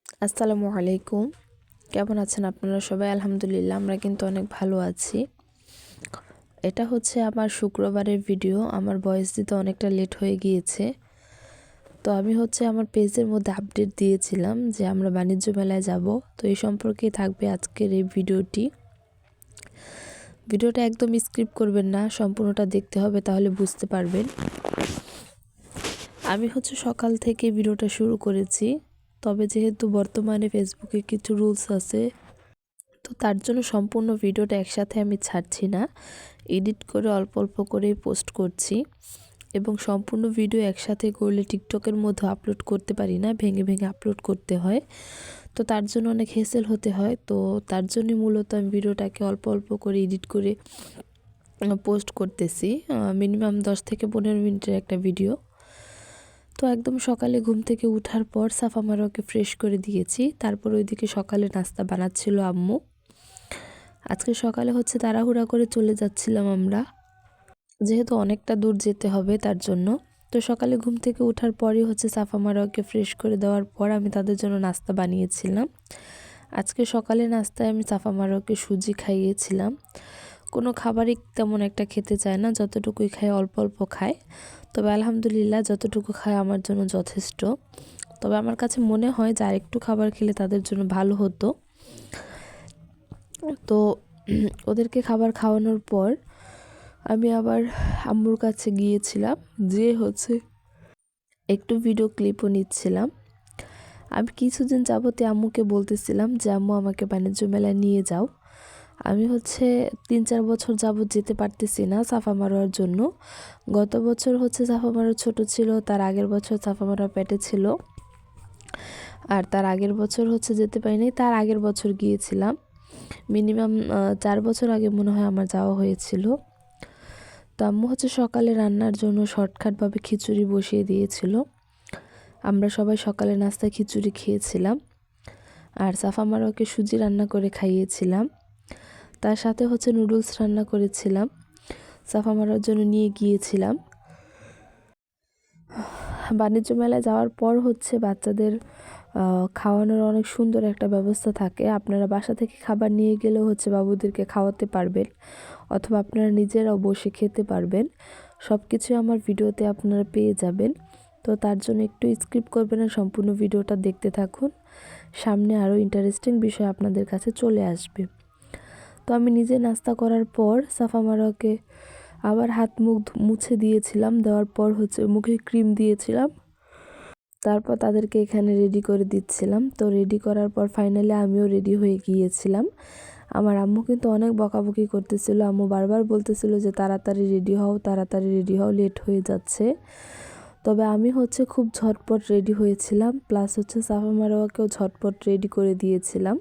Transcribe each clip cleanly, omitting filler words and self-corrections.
আসসালামু আলাইকুম। কেমন আছেন আপনারা সবাই? আলহামদুলিল্লাহ আমরা কিন্তু অনেক ভালো আছি। এটা হচ্ছে আমার শুক্রবারের ভিডিও। আমার ভয়েস দিতে অনেকটা লেট হয়ে গিয়েছে। তো আমি হচ্ছে আমার পেজের মধ্যে আপডেট দিয়েছিলাম যে আমরা বাণিজ্য মেলায় যাব। তো এই সম্পর্কেই থাকবে আজকের এই ভিডিওটি। ভিডিওটা একদম স্কিপ করবেন না, সম্পূর্ণটা দেখতে হবে, তাহলে বুঝতে পারবেন। আমি হচ্ছে সকাল থেকে ভিডিওটা শুরু করেছি, তবে যেহেতু বর্তমানে ফেসবুকে কিছু রুলস আছে, তো তার জন্য সম্পূর্ণ ভিডিওটা একসাথে আমি ছাড়ছি না, এডিট করে অল্প অল্প করেই পোস্ট করছি। এবং সম্পূর্ণ ভিডিও একসাথে করলে টিকটকের মধ্যে আপলোড করতে পারি না, ভেঙে ভেঙে আপলোড করতে হয়। তো তার জন্য অনেক হেসেল হতে হয়। তো তার জন্যই মূলত আমি ভিডিওটাকে অল্প অল্প করে এডিট করে পোস্ট করতেছি। মিনিমাম 10 থেকে 15 মিনিটের একটা ভিডিও। তো একদম সকালে ঘুম থেকে উঠার পর সাফা মারোয়াকে ফ্রেশ করে দিয়েছি। তারপর ওইদিকে সকালে নাস্তা বানাচ্ছিল আম্মু। আজকে সকালে হচ্ছে তাড়াহুড়া করে চলে যাচ্ছিলাম আমরা, যেহেতু অনেকটা দূর যেতে হবে তার জন্য। তো সকালে ঘুম থেকে ওঠার পরই হচ্ছে সাফা মারোয়াকে ফ্রেশ করে দেওয়ার পর আমি তাদের জন্য নাস্তা বানিয়েছিলাম। আজকে সকালে নাস্তায় আমি সাফা মারোয়াকে সুজি খাইয়েছিলাম। কোনো খাবারই তেমন একটা খেতে চায় না, যতটুকুই খায় অল্প অল্প খায়। তবে আলহামদুলিল্লাহ যতটুকু খায় আমার জন্য যথেষ্ট। তবে আমার কাছে মনে হয় যে আরেকটু খাবার খেলে তাদের জন্য ভালো হতো। তো ওদেরকে খাবার খাওয়ানোর পর আমি আবার আম্মুর কাছে গিয়েছিলাম, যে হচ্ছে একটু ভিডিও ক্লিপও নিচ্ছিলাম। আমি কিছুদিন যাবতে আম্মুকে বলতেছিলাম যে আম্মু আমাকে বাণিজ্য মেলায় নিয়ে যাও। আমি হচ্ছে 3-4 বছর যাবত যেতে পারতেছি না সাফা মারোয়ার জন্য। গত বছর হচ্ছে সাফা মারোয়া ছোট ছিল, তার আগের বছর সাফা মারোয়া পেটে ছিল, আর তার আগের বছর হচ্ছে যেতে পারিনি, তার আগের বছর গিয়েছিলাম। মিনিমাম 4 বছর আগে মনে হয় আমার যাওয়া হয়েছিল। তো আম্মু হচ্ছে সকালে রান্নার জন্য শর্টকাটভাবে খিচুড়ি বসিয়ে দিয়েছিল। আমরা সবাই সকালে নাস্তায় খিচুড়ি খেয়েছিলাম, আর সাফা মারোয়াকে সুজি রান্না করে খাইয়েছিলাম। তার সাথে হচ্ছে নুডলস রান্না করেছিলাম, সাফা মারোয়ার জন্য নিয়ে গিয়েছিলাম। বাণিজ্য মেলায় যাওয়ার পর হচ্ছে বাচ্চাদের খাওয়ানোর অনেক সুন্দর একটা ব্যবস্থা থাকে। আপনারা বাসা থেকে খাবার নিয়ে গেলেও হচ্ছে বাবুদেরকে খাওয়াতে পারবেন, অথবা আপনারা নিজেরাও বসে খেতে পারবেন। সব কিছুই আমার ভিডিওতে আপনারা পেয়ে যাবেন। তো তার জন্য একটু স্কিপ করবেন না, সম্পূর্ণ ভিডিওটা দেখতে থাকুন। সামনে আরও ইন্টারেস্টিং বিষয় আপনাদের কাছে চলে আসবে। তো আমি নিজে নাস্তা করার পর সাফা মারোয়াকে আবার হাত মুখ মুছে দিয়েছিলাম, দেওয়ার পর হচ্ছে মুখে ক্রিম দিয়েছিলাম। তারপর তাদেরকে এখানে রেডি করে দিচ্ছিলাম। তো রেডি করার পর ফাইনালি আমিও রেডি হয়ে গিয়েছিলাম। আমার আম্মু কিন্তু অনেক বকাবকি করতেছিল। আম্মু বারবার বলতেছিল যে তাড়াতাড়ি রেডি হও, তাড়াতাড়ি রেডি হও, লেট হয়ে যাচ্ছে। তবে আমি হচ্ছে খুব ঝটপট রেডি হয়েছিলাম, প্লাস হচ্ছে সাফা মারোয়াকেও ঝটপট রেডি করে দিয়েছিলাম।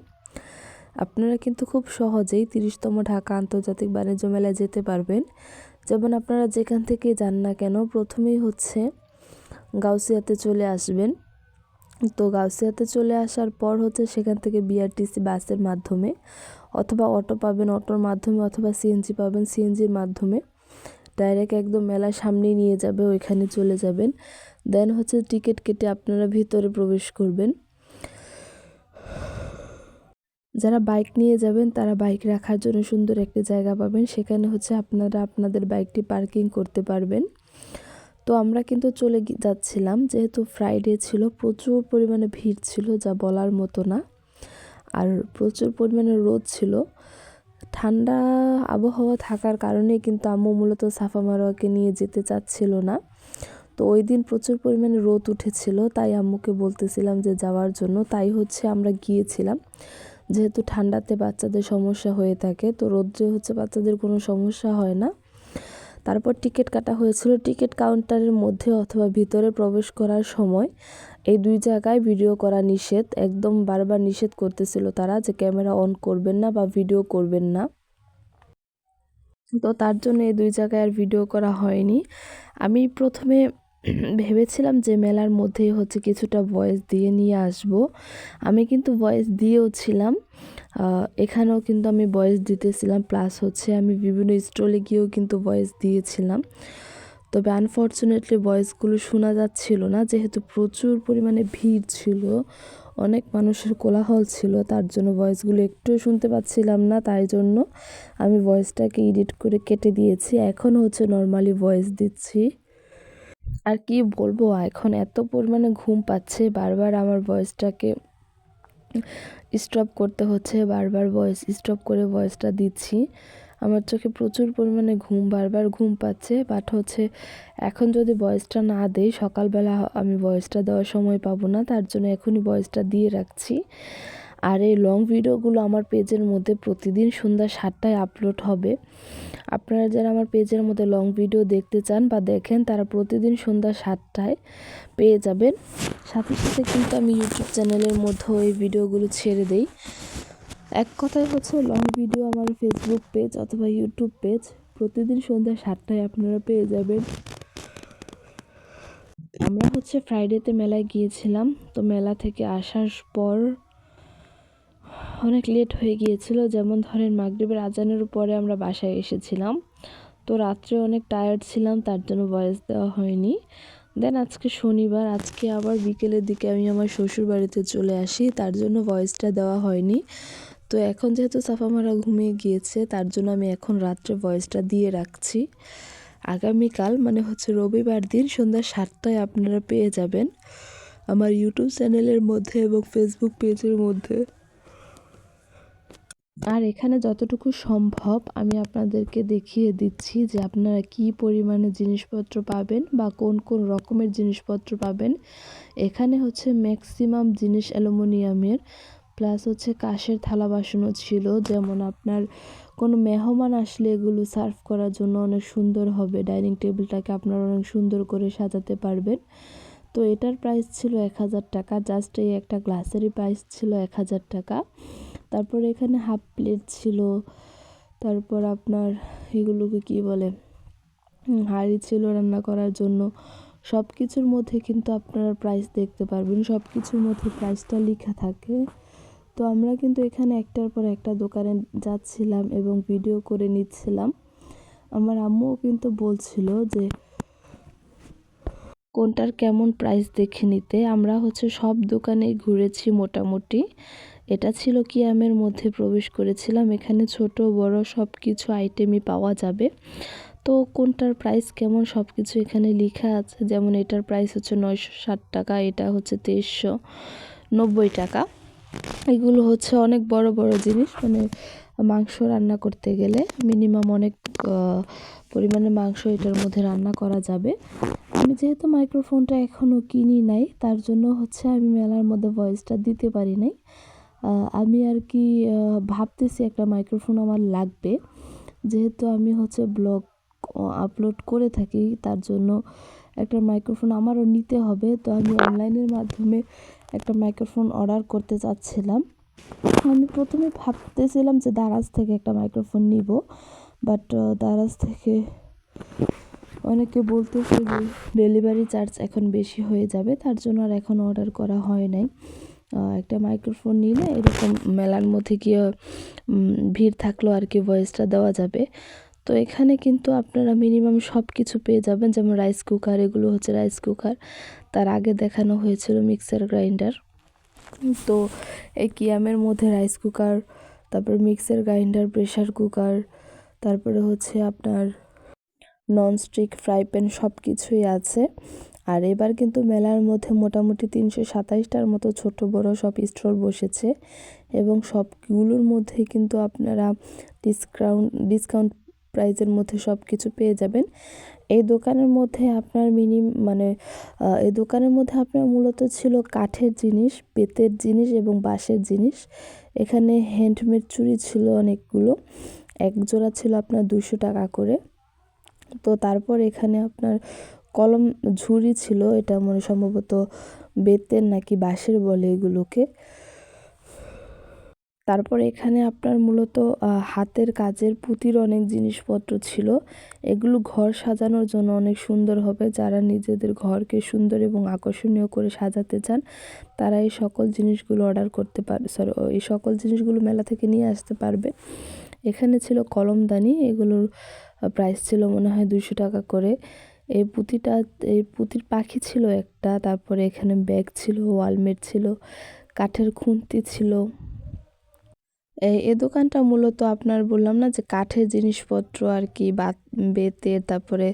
আপনারা কিন্তু খুব সহজেই 30তম ঢাকা আন্তর্জাতিক বাণিজ্য মেলায় যেতে পারবেন। যেমন আপনারা যেখান থেকে যান না কেন, প্রথমেই হচ্ছে গাউসিয়াতে চলে আসবেন। তো গাউসিয়াতে চলে আসার পর হচ্ছে সেখান থেকে বিআরটিসি বাসের মাধ্যমে, অথবা অটো পাবেন অটোর মাধ্যমে, অথবা সিএনজি পাবেন সিএনজির মাধ্যমে, ডাইরেক্ট একদম মেলার সামনেই নিয়ে যাবে, ওইখানে চলে যাবেন। দেন হচ্ছে টিকিট কেটে আপনারা ভিতরে প্রবেশ করবেন। যারা বাইক নিয়ে যাবেন তারা বাইক রাখার জন্য সুন্দর একটা জায়গা পাবেন, সেখানে হচ্ছে আপনারা আপনাদের বাইকটি পার্কিং করতে পারবেন। তো আমরা কিন্তু চলে যাচ্ছিলাম, যেহেতু ফ্রাইডে ছিল, প্রচুর পরিমাণে ভিড় ছিল যা বলার মতো না। আর প্রচুর পরিমাণে রোদ ছিল। ঠান্ডা আবহাওয়া থাকার কারণে কিন্তু আম্মু মূলত সাফা মারোয়াকে নিয়ে যেতে চাচ্ছিল না। তো ওই দিন প্রচুর পরিমাণে রোদ উঠেছিল, তাই আম্মুকে বলতেছিলাম যে যাওয়ার জন্য, তাই হচ্ছে আমরা গিয়েছিলাম। যেহেতু ঠান্ডাতে বাচ্চাদের সমস্যা হয়ে থাকে, তো রোদ্রে হচ্ছে বাচ্চাদের কোনো সমস্যা হয় না। তারপর টিকিট কাটা হয়েছিল। টিকিট কাউন্টারের মধ্যে অথবা ভিতরে প্রবেশ করার সময় এই 2 জায়গায় ভিডিও করা নিষেধ, একদম বারবার নিষেধ করতেছিল তারা যে ক্যামেরা অন করবেন না বা ভিডিও করবেন না। তো তার জন্য এই 2 জায়গায় আর ভিডিও করা হয়নি। আমি প্রথমে ভেবেছিলাম যে মেলার মধ্যেই হচ্ছে কিছুটা ভয়েস দিয়ে নিয়ে আসব। আমি কিন্তু ভয়েস দিয়েও ছিলাম, এখানেও কিন্তু আমি ভয়েস দিতেছিলাম, প্লাস হচ্ছে আমি বিভিন্ন স্টলে গিয়েও কিন্তু ভয়েস দিয়েছিলাম। তবে আনফর্চুনেটলি ভয়েসগুলো শোনা যাচ্ছিল না, যেহেতু প্রচুর পরিমাণে ভিড় ছিল। অনেক মানুষের কোলাহল ছিল, তার জন্য ভয়েসগুলো একটুও শুনতে পাচ্ছিলাম না। তাই জন্য আমি ভয়েসটাকে এডিট করে কেটে দিয়েছি। এখন হচ্ছে নর্মালি ভয়েস দিচ্ছি। আর কি বলবো, এখন এত পরিমাণে ঘুম পাচ্ছে, বারবার আমার ভয়েসটাকে স্টপ করতে হচ্ছে, বারবার ভয়েস স্টপ করে ভয়েসটা দিচ্ছি। আমার চোখে প্রচুর পরিমাণে বারবার ঘুম পাচ্ছে। বাট হচ্ছে এখন যদি ভয়েসটা না দেই, সকালবেলা আমি ভয়েসটা দেওয়ার সময় পাবো না, তার জন্য এখনই ভয়েসটা দিয়ে রাখছি। আর এই লং ভিডিওগুলো আমার পেজের মধ্যে প্রতিদিন সন্ধ্যা 7টায় আপলোড হবে। আপনারা যারা আমার পেজের মধ্যে লং ভিডিও দেখতে চান বা দেখেন, তারা প্রতিদিন সন্ধ্যা 7টায় পেয়ে যাবেন। সাথে সাথে কিন্তু আমি ইউটিউব চ্যানেলের মধ্যেও এই ভিডিওগুলো ছেড়ে দেই। এক কথায় হচ্ছে লং ভিডিও আমার ফেসবুক পেজ অথবা ইউটিউব পেজ প্রতিদিন সন্ধ্যা 7টায় আপনারা পেয়ে যাবেন। আমরা হচ্ছে ফ্রাইডেতে মেলায় গিয়েছিলাম। তো মেলা থেকে আসার পর অনেক লেট হয়ে গিয়েছিল, যেমন ধরেন মাগরিবের আজানের পরে আমরা বাসায় এসেছিলাম। তো রাত্রে অনেক টায়ার্ড ছিলাম, তার জন্য ভয়েস দেওয়া হয়নি। দেন আজকে শনিবার, আজকে আবার বিকেলের দিকে আমি আমার শ্বশুর বাড়িতে চলে আসি, তার জন্য ভয়েসটা দেওয়া হয়নি। তো এখন যেহেতু সাফামারা ঘুমিয়ে গিয়েছে, তার জন্য আমি এখন রাত্রে ভয়েসটা দিয়ে রাখছি। আগামীকাল মানে হচ্ছে রবিবার দিন সন্ধ্যা 7টায় আপনারা পেয়ে যাবেন আমার ইউটিউব চ্যানেলের মধ্যে এবং ফেসবুক পেজের মধ্যে। আর এখানে যতটুকু সম্ভব আমি আপনাদেরকে দেখিয়ে দিচ্ছি যে আপনারা কি পরিমাণে জিনিসপত্র পাবেন বা কোন কোন রকমের জিনিসপত্র পাবেন। এখানে হচ্ছে ম্যাক্সিমাম জিনিস অ্যালুমিনিয়ামের, প্লাস হচ্ছে কাঁচের থালা বাসনও ছিল, যেমন আপনার কোনো মেহমান আসলে এগুলো সার্ভ করার জন্য অনেক সুন্দর হবে, ডাইনিং টেবিলটাকে আপনারা অনেক সুন্দর করে সাজাতে পারবেন। তো এটার প্রাইস ছিল 1000 টাকা, জাস্ট এই একটা গ্লাসেরই প্রাইস ছিল 1000 টাকা। তারপর এখানে হাফ প্লেট ছিল, তারপর আপনার এগুলোকে কি বলে, হাঁড়ি ছিল রান্না করার জন্য। সব কিছুর মধ্যে কিন্তু আপনারা প্রাইস দেখতে পারবেন, সব কিছুর মধ্যে প্রাইসটা লেখা থাকে। তো আমরা কিন্তু এখানে একটার পর একটা দোকানে যাচ্ছিলাম এবং ভিডিও করে নিচ্ছিলাম। আমার আম্মুও কিন্তু বলছিল যে কোনটার কেমন প্রাইস দেখে নিতে। আমরা হচ্ছে সব দোকানেই ঘুরেছি মোটামুটি। এটা ছিল কিয়ামের মধ্যে প্রবেশ করেছিলাম, এখানে ছোট বড় সব কিছু আইটেমই পাওয়া যাবে। তো কোনটার প্রাইস কেমন সব কিছু এখানে লেখা আছে, যেমন এটার প্রাইস হচ্ছে 960 টাকা, এটা হচ্ছে 2390 টাকা। এগুলো হচ্ছে অনেক বড় বড় জিনিস, মানে মাংস রান্না করতে গেলে মিনিমাম অনেক পরিমাণে মাংস এটার মধ্যে রান্না করা যাবে। আমি যেহেতু মাইক্রোফোনটা এখনও কিনি নাই, তার জন্য হচ্ছে আমি মেলার মধ্যে ভয়েসটা দিতে পারি নাই। আমি আর কি ভাবতেছি একটা মাইক্রোফোন আমার লাগবে, যেহেতু আমি হচ্ছে ব্লগ আপলোড করে থাকি, তার জন্য একটা মাইক্রোফোন আমারও নিতে হবে। তো আমি অনলাইনের মাধ্যমে একটা মাইক্রোফোন অর্ডার করতে চাচ্ছিলাম। আমি প্রথমে ভাবতেছিলাম যে দারাজ থেকে একটা মাইক্রোফোন নিব, বাট দারাজ থেকে অনেকে বলতেছে যে ডেলিভারি চার্জ এখন বেশি হয়ে যাবে, তার জন্য আর এখন অর্ডার করা হয় নাই। একটা মাইক্রোফোন নিলে এরকম মেলার মধ্যে গিয়ে ভিড় থাকলেও আর কি ভয়েসটা দেওয়া যাবে। তো এখানে কিন্তু আপনারা মিনিমাম সব কিছু পেয়ে যাবেন, যেমন রাইস কুকার, এগুলো হচ্ছে রাইস কুকার। তার আগে দেখানো হয়েছিল মিক্সার গ্রাইন্ডার। তো এই কিয়ামের মধ্যে রাইস কুকার, তারপরে মিক্সার গ্রাইন্ডার, প্রেসার কুকার, তারপরে হচ্ছে আপনার ননস্টিক ফ্রাই প্যান সব কিছুই আছে। আর এবার কিন্তু মেলার মধ্যে মোটামুটি 327টার মতো ছোট বড় সব স্টল বসেছে এবং সবগুলোর মধ্যে কিন্তু আপনারা ডিসকাউন্ট প্রাইজের মধ্যে সব কিছু পেয়ে যাবেন। এই দোকানের মধ্যে আপনার এই দোকানের মধ্যে আপনার মূলত ছিল কাঠের জিনিস, বেতের জিনিস এবং বাঁশের জিনিস। এখানে হ্যান্ডমেড চুড়ি ছিল অনেকগুলো, এক জোড়া ছিল আপনার 200 টাকা করে। তো তারপর এখানে আপনার কলম ঝুড়ি ছিল, এটা মনে সম্ভবত বেতের নাকি বাঁশের বলে এগুলোকে। তারপর এখানে আপনার মূলত হাতের কাজের পুঁতির অনেক জিনিসপত্র ছিল। এগুলো ঘর সাজানোর জন্য অনেক সুন্দর হবে, যারা নিজেদের ঘরকে সুন্দর এবং আকর্ষণীয় করে সাজাতে চান তারা এই সকল জিনিসগুলো এই সকল জিনিসগুলো মেলা থেকে নিয়ে আসতে পারবে। এখানে ছিল কলমদানি, এগুলোর প্রাইস ছিল মনে হয় 200 টাকা করে। এই পুঁতির পাখি ছিল একটা, তারপরে এখানে ব্যাগ ছিল, ওয়ালমেট ছিল, কাঠের খুন্তি ছিল। এই দোকানটা মূলত আপনার বললাম না যে কাঠের জিনিসপত্র আর কি, বেতের, তারপরে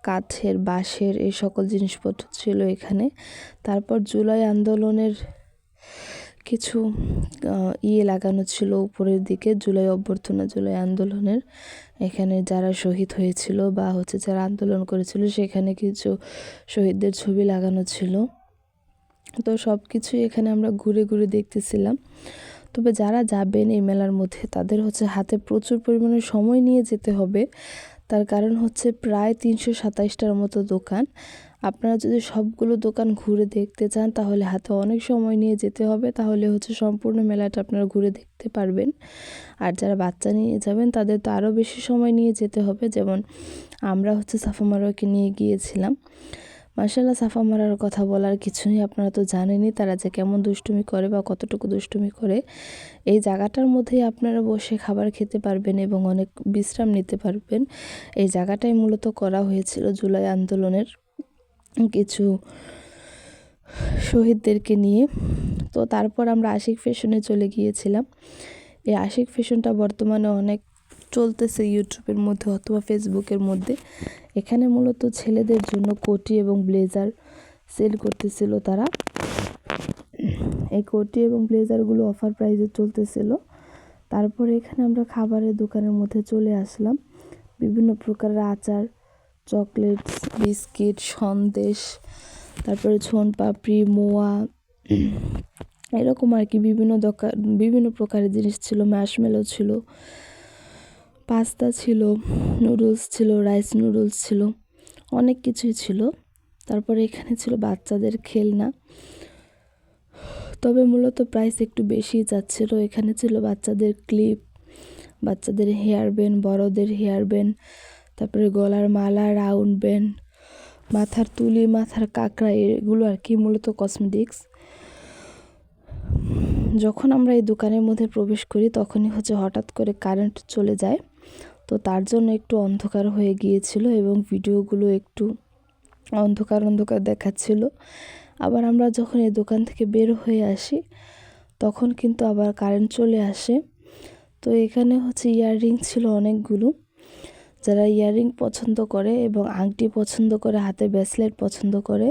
কাঠের, বাঁশের এই সকল জিনিসপত্র ছিল এখানে। তারপর জুলাই আন্দোলনের কিছু লাগানো ছিল উপরের দিকে, জুলাই অভ্যর্থনা, জুলাই আন্দোলনের এখানে যারা শহীদ হয়েছিল বা যারা আন্দোলন করেছিল সেখানে কিছু শহীদদের ছবি লাগানো ছিল। তো সব কিছুই এখানে আমরা ঘুরে ঘুরে দেখতেছিলাম। তবে যারা যাবেন এই মেলার মধ্যে তাদের হাতে প্রচুর পরিমাণে সময় নিয়ে যেতে হবে। তার কারণ প্রায় 327টার মতো দোকান। আপনারা যদি সবগুলো দোকান ঘুরে দেখতে চান তাহলে হাতে অনেক সময় নিয়ে যেতে হবে, তাহলে সম্পূর্ণ মেলাটা আপনারা ঘুরে দেখতে পারবেন। আর যারা বাচ্চা নিয়ে যাবেন তাদের তো আরও বেশি সময় নিয়ে যেতে হবে। যেমন আমরা সাফা মারোয়াকে নিয়ে গিয়েছিলাম। মাশাআল্লাহ, সাফা মারার কথা বলার কিছু নেই, আপনারা তো জানেনই তারা যে কেমন দুষ্টুমি করে বা কতটুকু দুষ্টুমি করে। এই জায়গাটার মধ্যেই আপনারা বসে খাবার খেতে পারবেন এবং অনেক বিশ্রাম নিতে পারবেন। এই জায়গাটাই মূলত করা হয়েছিল জুলাই আন্দোলনের কিছু শহীদদেরকে নিয়ে। তো তারপর আমরা আশিক ফ্যাশনে চলে গিয়েছিলাম। এই আশিক ফ্যাশনটা বর্তমানে অনেক চলতেছে ইউটিউবের মধ্যে অথবা ফেসবুকের মধ্যে। এখানে মূলত ছেলেদের জন্য কোটি এবং ব্লেজার সেল করতেছিল তারা। এই কোটি এবং ব্লেজারগুলো অফার প্রাইসে চলতেছিল। তারপরে এখানে আমরা খাবারের দোকানের মধ্যে চলে আসলাম। বিভিন্ন প্রকারের আচার, চকলেটস, বিস্কিট, সন্দেশ, তারপরে ছোনপাপড়ি, মোয়া, এরকম আর কি বিভিন্ন প্রকারের জিনিস ছিল। ম্যাশমেলো ছিল, পাস্তা ছিল, নুডলস ছিল, রাইস নুডলস ছিল, অনেক কিছুই ছিল। তারপরে এখানে ছিল বাচ্চাদের খেলনা, তবে মূলত প্রাইস একটু বেশি যাচ্ছিল। এখানে ছিল বাচ্চাদের ক্লিপ, বাচ্চাদের হেয়ার ব্যান্ড, বড়দের হেয়ার ব্যান্ড, তারপরে গলার মালা, রাউন্ড ব্যান্ড, মাথার তুলি, মাথার কাঁকড়া, এগুলো আর কি মূলত কসমেটিক্স। যখন আমরা এই দোকানের মধ্যে প্রবেশ করি তখনই হঠাৎ করে কারেন্ট চলে যায়। তো তার জন্য একটু অন্ধকার হয়ে গিয়েছিল এবং ভিডিওগুলো একটু অন্ধকার অন্ধকার দেখাচ্ছিল। আবার আমরা যখন এই দোকান থেকে বের হয়ে আসি তখন কিন্তু আবার কারেন্ট চলে আসে। তো এখানে ইয়াররিং ছিল অনেকগুলো। যারা ইয়াররিং পছন্দ করে এবং আংটি পছন্দ করে, হাতে ব্রেসলেট পছন্দ করে,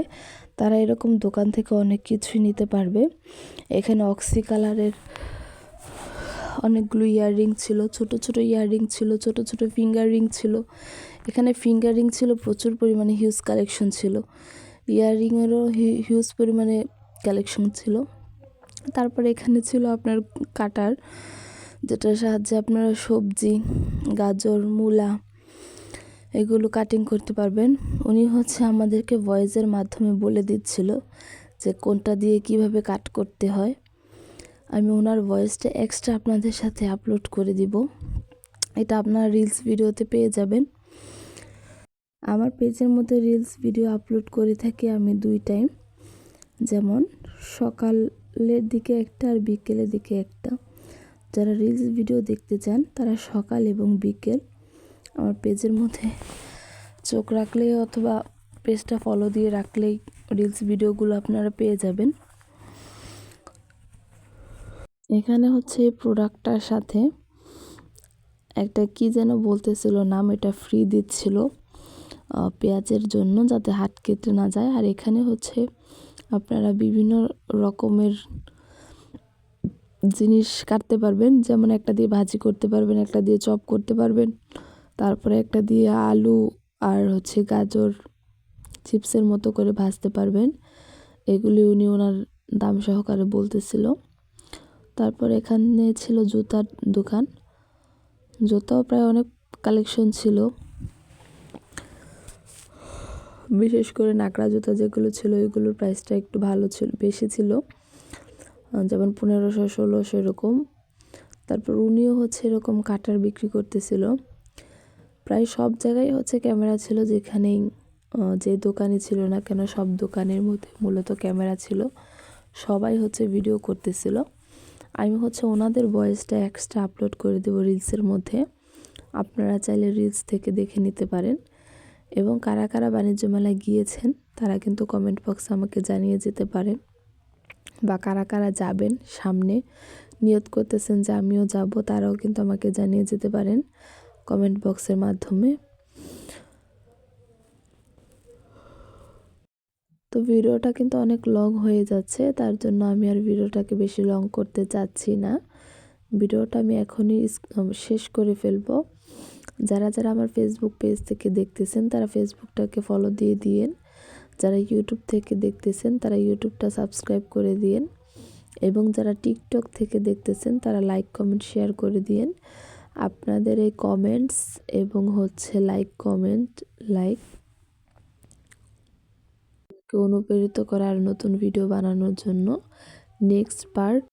তারা এরকম দোকান থেকে অনেক কিছুই নিতে পারবে। এখানে অক্সি কালারের অনেকগুলো ইয়াররিং ছিল, ছোট ছোট ইয়াররিং ছিল, ছোট ছোট ফিঙ্গার রিং ছিল। এখানে ফিঙ্গার রিং ছিল প্রচুর পরিমাণে, হিউজ কালেকশন ছিল। ইয়াররিংয়েরও হিউজ পরিমাণে কালেকশন ছিল। তারপরে এখানে ছিল আপনার কাটার, যেটার সাহায্যে আপনারা সবজি, গাজর, মূলা এগুলো কাটিং করতে পারবেন। উনি আমাদেরকে ভয়েসের মাধ্যমে বলে দিচ্ছিল যে কোনটা দিয়ে কিভাবে কাট করতে হয়। আমি ওনার ভয়েসটা এক্সট্রা আপনাদের সাথে আপলোড করে দিব, এটা আপনারা রিলস ভিডিওতে পেয়ে যাবেন। আমার পেজের মধ্যে রিলস ভিডিও আপলোড করে থাকি আমি 2 টাইম, যেমন সকালের দিকে একটা আর বিকেলের দিকে একটা। যারা রিলস ভিডিও দেখতে চান তারা সকাল এবং বিকেল আমার পেজের মধ্যে চোখ রাখলেই অথবা পেজটা ফলো দিয়ে রাখলেই রিলস ভিডিওগুলো আপনারা পেয়ে যাবেন। এখানে এই প্রোডাক্টটার সাথে একটা কি যেন বলতেছিল নাম, এটা ফ্রি দিচ্ছিল পেঁয়াজের জন্য, যাতে হাত কেটে না যায়। আর এখানে আপনারা বিভিন্ন রকমের জিনিস কাটতে পারবেন, যেমন একটা দিয়ে ভাজি করতে পারবেন, একটা দিয়ে চপ করতে পারবেন, তারপরে একটা দিয়ে আলু আর গাজর চিপসের মতো করে ভাজতে পারবেন। এগুলি উনি ওনার দাম সহকারে বলতেছিল। তারপর এখানে ছিল জুতার দোকান, জুতাও প্রায় অনেক কালেকশন ছিল। বিশেষ করে নাকড়া জুতা যেগুলো ছিল ওইগুলোর প্রাইসটা একটু ভালো ছিল, বেশি ছিল, যেমন 1500-1600 এরকম। তারপর উনিও এরকম কাটার বিক্রি করতেছিল। প্রায় সব জায়গায় ক্যামেরা ছিল, যেখানেই যে দোকানে ছিল না কেন সব দোকানের মধ্যে মূলত ক্যামেরা ছিল, সবাই ভিডিও করতেছিল। আমি ওনাদের ভয়েসটা এক্সট্রা আপলোড করে দেবো রিলসের মধ্যে, আপনারা চাইলে রিলস থেকে দেখে নিতে পারেন। এবং কারা কারা বাণিজ্য মেলায় গিয়েছেন তারা কিন্তু কমেন্ট বক্সে আমাকে জানিয়ে যেতে পারেন। বা কারা কারা যাবেন সামনে নিয়ত করতেছেন যে আমিও যাব, তারাও কিন্তু আমাকে জানিয়ে যেতে পারেন কমেন্ট বক্সের মাধ্যমে। তো ভিডিওটা কিন্তু অনেক লং হয়ে যাচ্ছে, তার জন্য আমি আর ভিডিওটাকে বেশি লং করতে চাচ্ছি না। ভিডিওটা আমি এখনই শেষ করে ফেলবো। যারা যারা আমার ফেসবুক পেজ থেকে দেখতেছেন তারা ফেসবুকটাকে ফলো দিয়ে দিয়েন, যারা ইউটিউব থেকে দেখতেছেন তারা ইউটিউবটা সাবস্ক্রাইব করে দিয়েন, এবং যারা টিকটক থেকে দেখতেছেন তারা লাইক কমেন্ট শেয়ার করে দিয়েন। আপনাদের এই কমেন্টস এবং লাইক অনুপ্রেরিত করে আর নতুন ভিডিও বানানোর জন্য। Next part